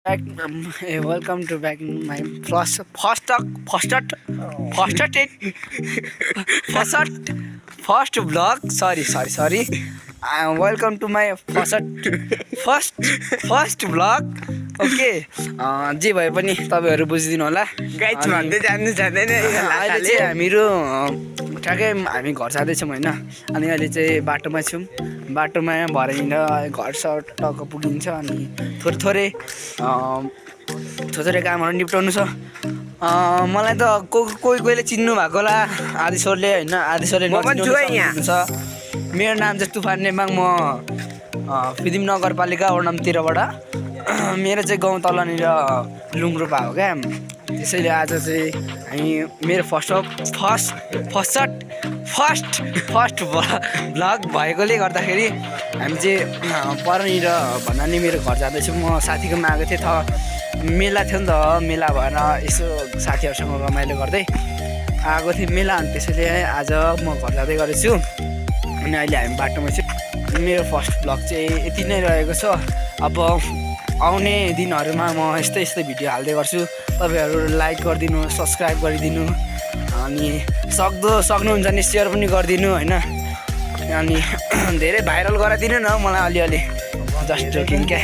Welcome to back in my first vlog. Sorry. Welcome to my first vlog. Okay. जे भए पनि तपाईहरु बुझिदिनु होला. गाइस भन्दै जान्नु जान्दैन अहिले चाहिँ हामीहरु ठ्याक्कै हामी घर जाँदैछौँ हैन. अनि अहिले चाहिँ बाटोमा छौँ. बाटोमा भरे हिँड्दा घर टक्क पुगिन्छ अनि थोरै कामहरु निप्टाउनु छ. मलाई त कोहीले चिन्नु भएको होला आदिश्वरले हैन. आदिश्वरले नचिन्नुहुन्छ. मेरो नाम चाहिँ तुफान नेमाङ. म फिदिम नगरपालिका वडा नम्बर 13 बाट. मेरो चाहिँ गाउँ तलनिर लुङरोपा हो क्या. त्यसैले आज चाहिँ हामी मेरो फर्स्ट भ्लग भएकोले गर्दाखेरि हामी चाहिँ परनिर भन्नाले मेरो घर जाँदैछौँ. म साथीकोमा आएको थिएँ. मेला थियो नि त. मेला भएर यसो साथीहरूसँग रमाइलो गर्दै आएको थिएँ मेला. अनि त्यसैले आज म घर जाँदै गरेछु. अनि अहिले हामी बाटोमा छु. मेरो फर्स्ट भ्लग चाहिँ यति नै रहेको छ. अब आउने दिनहरूमा म यस्तै भिडियो हाल्दै गर्छु. तपाईँहरू लाइक गरिदिनु, सब्सक्राइब गरिदिनु, अनि सक्नुहुन्छ नि सेयर पनि गरिदिनु हैन. अनि धेरै भाइरल गराइदिनु न मलाई अलिअलि. जस्ट जोकिङ क्या.